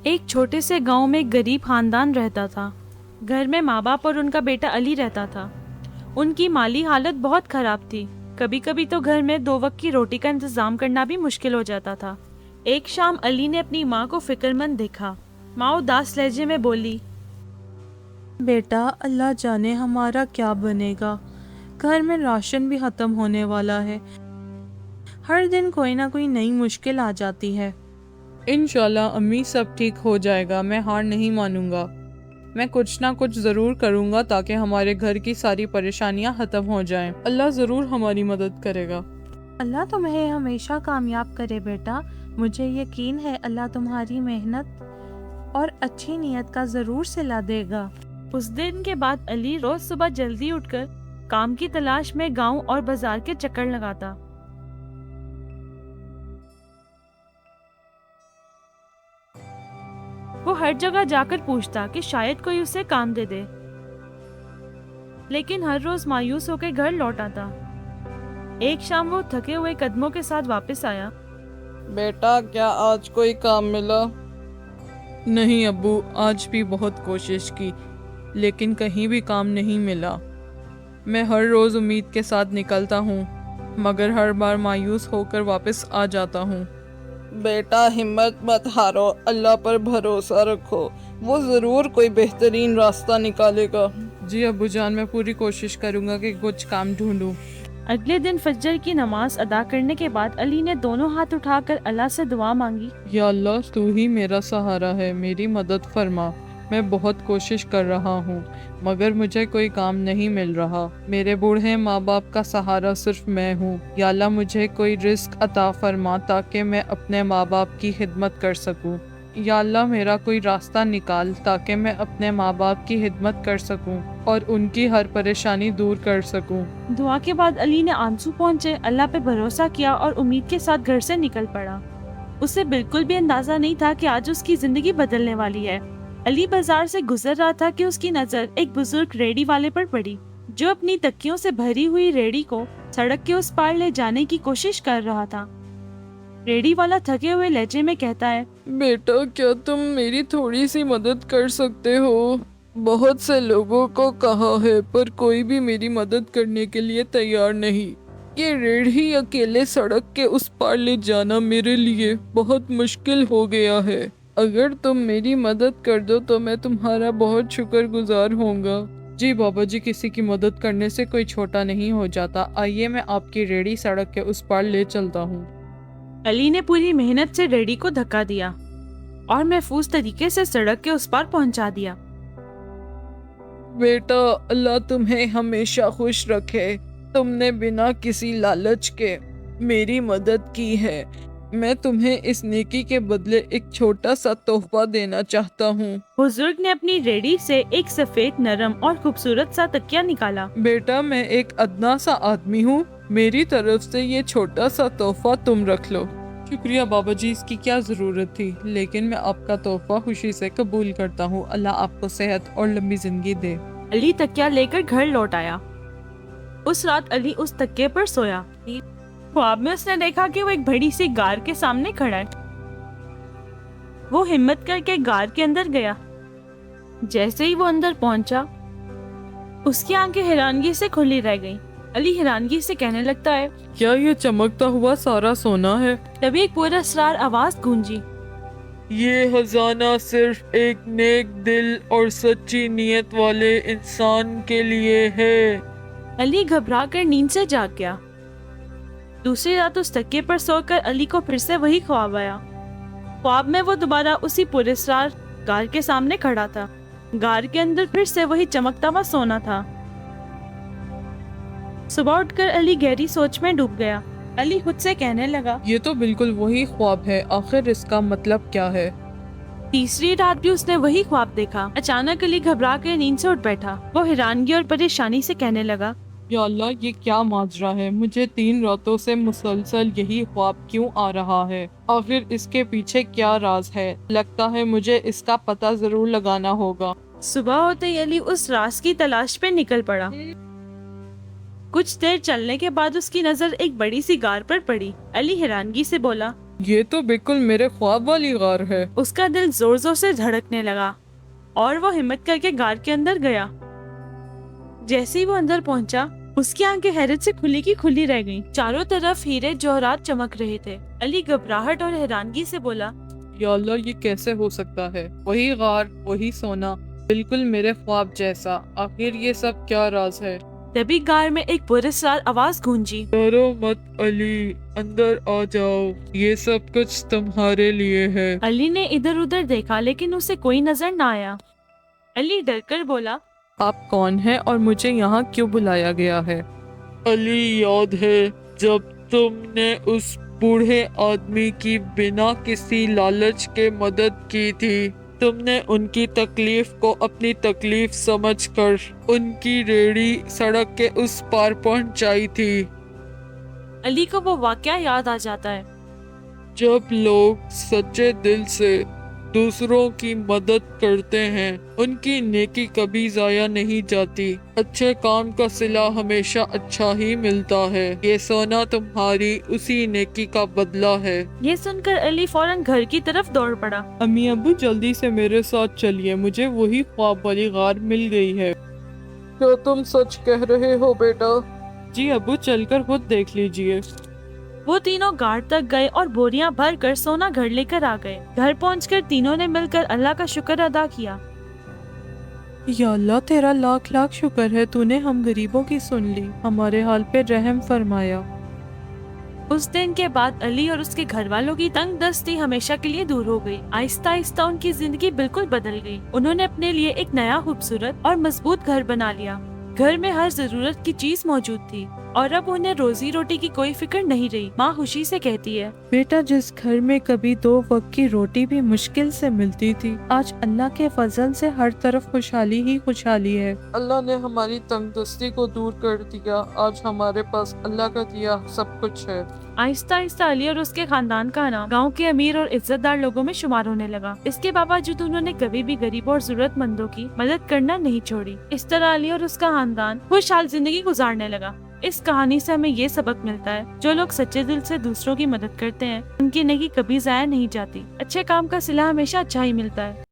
ایک چھوٹے سے گاؤں میں ایک غریب خاندان رہتا تھا۔ گھر میں ماں باپ اور ان کا بیٹا علی رہتا تھا۔ ان کی مالی حالت بہت خراب تھی۔ کبھی کبھی تو گھر میں 2 وقت کی روٹی کا انتظام کرنا بھی مشکل ہو جاتا تھا۔ ایک شام علی نے اپنی ماں کو فکر مند دیکھا۔ ماں اداس لہجے میں بولی، بیٹا، اللہ جانے ہمارا کیا بنے گا۔ گھر میں راشن بھی ختم ہونے والا ہے۔ ہر دن کوئی نہ کوئی نئی مشکل آ جاتی ہے۔ انشاءاللہ امی، سب ٹھیک ہو جائے گا۔ میں ہار نہیں مانوں گا۔ میں کچھ نہ کچھ ضرور کروں گا تاکہ ہمارے گھر کی ساری پریشانیاں ختم ہو جائیں۔ اللہ ضرور ہماری مدد کرے گا۔ اللہ تمہیں ہمیشہ کامیاب کرے بیٹا۔ مجھے یقین ہے اللہ تمہاری محنت اور اچھی نیت کا ضرور صلہ دے گا۔ اس دن کے بعد علی روز صبح جلدی اٹھ کر کام کی تلاش میں گاؤں اور بازار کے چکر لگاتا۔ وہ ہر جگہ جا کر پوچھتا کہ شاید کوئی اسے کام دے دے، لیکن ہر روز مایوس ہو کے گھر لوٹ آتا۔ ایک شام وہ تھکے ہوئے قدموں کے ساتھ واپس آیا۔ بیٹا، کیا آج کوئی کام ملا؟ نہیں ابو، آج بھی بہت کوشش کی لیکن کہیں بھی کام نہیں ملا۔ میں ہر روز امید کے ساتھ نکلتا ہوں مگر ہر بار مایوس ہو کر واپس آ جاتا ہوں۔ بیٹا، ہمت مت ہارو، اللہ پر بھروسہ رکھو، وہ ضرور کوئی بہترین راستہ نکالے گا۔ جی ابو جان، میں پوری کوشش کروں گا کہ کچھ کام ڈھونڈوں۔ اگلے دن فجر کی نماز ادا کرنے کے بعد علی نے دونوں ہاتھ اٹھا کر اللہ سے دعا مانگی۔ یا اللہ، تو ہی میرا سہارا ہے، میری مدد فرما۔ میں بہت کوشش کر رہا ہوں مگر مجھے کوئی کام نہیں مل رہا۔ میرے بوڑھے ماں باپ کا سہارا صرف میں ہوں۔ یا اللہ، مجھے کوئی رزق عطا فرما تاکہ میں اپنے ماں باپ کی خدمت کر سکوں۔ یا اللہ، میرا کوئی راستہ نکال تاکہ میں اپنے ماں باپ کی خدمت کر سکوں اور ان کی ہر پریشانی دور کر سکوں۔ دعا کے بعد علی نے آنسو پہنچے اللہ پہ بھروسہ کیا اور امید کے ساتھ گھر سے نکل پڑا۔ اسے بالکل بھی اندازہ نہیں تھا کہ آج اس کی زندگی بدلنے والی ہے۔ علی بازار سے گزر رہا تھا کہ اس کی نظر ایک بزرگ ریڑھی والے پر پڑی جو اپنی تکیوں سے بھری ہوئی ریڑھی کو سڑک کے اس پار لے جانے کی کوشش کر رہا تھا۔ ریڑھی والا تھکے ہوئے لہجے میں کہتا ہے، بیٹا، کیا تم میری تھوڑی سی مدد کر سکتے ہو؟ بہت سے لوگوں کو کہا ہے پر کوئی بھی میری مدد کرنے کے لیے تیار نہیں۔ یہ ریڑھی اکیلے سڑک کے اس پار لے جانا میرے لیے بہت مشکل ہو گیا ہے۔ اگر تم میری مدد کر دو تو میں تمہارا بہت شکر گزار ہوں گا۔ جی بابا جی، کسی کی مدد کرنے سے کوئی چھوٹا نہیں ہو جاتا۔ آئیے میں آپ کی ریڑھی سڑک کے اس پار لے چلتا ہوں۔ علی نے پوری محنت سے ریڑھی کو دھکا دیا اور محفوظ طریقے سے سڑک کے اس پار پہنچا دیا۔ بیٹا، اللہ تمہیں ہمیشہ خوش رکھے۔ تم نے بنا کسی لالچ کے میری مدد کی ہے۔ میں تمہیں اس نیکی کے بدلے ایک چھوٹا سا تحفہ دینا چاہتا ہوں۔ بزرگ نے اپنی ریڑھی سے ایک سفید، نرم اور خوبصورت سا تکیہ نکالا۔ بیٹا، میں ایک ادنا سا آدمی ہوں، میری طرف سے یہ چھوٹا سا تحفہ تم رکھ لو۔ شکریہ بابا جی، اس کی کیا ضرورت تھی، لیکن میں آپ کا تحفہ خوشی سے قبول کرتا ہوں۔ اللہ آپ کو صحت اور لمبی زندگی دے۔ علی تکیہ لے کر گھر لوٹ آیا۔ اس رات علی اس تکیے پر سویا۔ خواب میں اس نے دیکھا کہ وہ ایک بڑی سی غار کے سامنے کھڑا ہے۔ وہ ہمت کر کے غار کے اندر گیا۔ جیسے ہی وہ اندر پہنچا، اس کی آنکھیں حیرانگی سے کھلی رہ گئیں۔ علی حیرانگی سے کہنے لگتا ہے، کیا یہ چمکتا ہوا سارا سونا ہے؟ تبھی ایک پر اسرار آواز گونجی، یہ خزانہ صرف ایک نیک دل اور سچی نیت والے انسان کے لیے ہے۔ علی گھبرا کر نیند سے جاگ گیا۔ دوسری رات اس تکیے پر سو کر علی کو پھر سے وہی خواب آیا۔ خواب میں وہ دوبارہ اسی پر اسرار غار کے سامنے کھڑا تھا۔ غار کے اندر پھر سے وہی چمکتا ہوا سونا تھا۔ صبح اٹھ کر علی گہری سوچ میں ڈوب گیا۔ علی خود سے کہنے لگا، یہ تو بالکل وہی خواب ہے، آخر اس کا مطلب کیا ہے؟ تیسری رات بھی اس نے وہی خواب دیکھا۔ اچانک علی گھبرا کر نیند سے اٹھ بیٹھا۔ وہ حیرانگی اور پریشانی سے کہنے لگا، یا اللہ، یہ کیا ماجرا ہے؟ مجھے 3 راتوں سے مسلسل یہی خواب کیوں آ رہا ہے؟ آخر اس کے پیچھے کیا راز ہے؟ لگتا ہے مجھے اس کا پتہ ضرور لگانا ہوگا۔ صبح ہوتے ہی علی اس راز کی تلاش پہ نکل پڑا۔ کچھ دیر چلنے کے بعد اس کی نظر ایک بڑی سی غار پر پڑی۔ علی حیرانگی سے بولا، یہ تو بالکل میرے خواب والی غار ہے۔ اس کا دل زور زور سے دھڑکنے لگا اور وہ ہمت کر کے غار کے اندر گیا۔ جیسے ہی وہ اندر پہنچا اس کی آنکھیں حیرت سے کھلی کی کھلی رہ گئیں۔ چاروں طرف ہیرے جوہرات چمک رہے تھے۔ علی گھبراہٹ اور حیرانگی سے بولا، یا اللہ، یہ کیسے ہو سکتا ہے؟ وہی غار، وہی سونا، بالکل میرے خواب جیسا۔ آخر یہ سب کیا راز ہے؟ تبھی غار میں ایک پراسرار آواز گونجی، ڈرو مت علی، اندر آ جاؤ، یہ سب کچھ تمہارے لیے ہے۔ علی نے ادھر ادھر دیکھا لیکن اسے کوئی نظر نہ آیا۔ علی ڈر کر بولا، آپ کون ہیں اور مجھے یہاں کیوں بلایا گیا ہے؟ علی، یاد ہے جب تم نے اس بوڑھے آدمی کی بنا کسی لالچ کے مدد کی تھی؟ تم نے ان کی تکلیف کو اپنی تکلیف سمجھ کر ان کی ریڑھی سڑک کے اس پار پہنچائی تھی۔ علی کو وہ واقعہ یاد آ جاتا ہے۔ جب لوگ سچے دل سے دوسروں کی مدد کرتے ہیں ان کی نیکی کبھی ضائع نہیں جاتی۔ اچھے کام کا صلہ ہمیشہ اچھا ہی ملتا ہے۔ یہ سونا تمہاری اسی نیکی کا بدلہ ہے۔ یہ سن کر علی فوراً گھر کی طرف دوڑ پڑا۔ امی ابو، جلدی سے میرے ساتھ چلیے، مجھے وہی خواب والی غار مل گئی ہے۔ کیا تم سچ کہہ رہے ہو بیٹا؟ جی ابو، چل کر خود دیکھ لیجئے۔ وہ تینوں غار تک گئے اور بوریاں بھر کر سونا گھر لے کر آ گئے۔ گھر پہنچ کر تینوں نے مل کر اللہ کا شکر ادا کیا۔ یا اللہ، تیرا لاکھ لاکھ شکر ہے، تو نے ہم غریبوں کی سن لی، ہمارے حال پہ رحم فرمایا۔ اس دن کے بعد علی اور اس کے گھر والوں کی تنگ دستی ہمیشہ کے لیے دور ہو گئی۔ آہستہ آہستہ ان کی زندگی بالکل بدل گئی۔ انہوں نے اپنے لیے ایک نیا خوبصورت اور مضبوط گھر بنا لیا۔ گھر میں ہر ضرورت کی چیز موجود تھی اور اب انہیں روزی روٹی کی کوئی فکر نہیں رہی۔ ماں خوشی سے کہتی ہے، بیٹا، جس گھر میں کبھی 2 وقت کی روٹی بھی مشکل سے ملتی تھی، آج اللہ کے فضل سے ہر طرف خوشحالی ہی خوشحالی ہے۔ اللہ نے ہماری تنگ دستی کو دور کر دیا، آج ہمارے پاس اللہ کا دیا سب کچھ ہے۔ آہستہ آہستہ علی اور اس کے خاندان کا نام گاؤں کے امیر اور عزت دار لوگوں میں شمار ہونے لگا۔ اس کے باوجود انہوں نے کبھی بھی غریبوں اور ضرورت مندوں کی مدد کرنا نہیں چھوڑی۔ اس طرح علی اور اس کا خاندان خوشحال زندگی گزارنے لگا۔ اس کہانی سے ہمیں یہ سبق ملتا ہے، جو لوگ سچے دل سے دوسروں کی مدد کرتے ہیں ان کی نیکی کبھی ضائع نہیں جاتی۔ اچھے کام کا صلہ ہمیشہ اچھا ہی ملتا ہے۔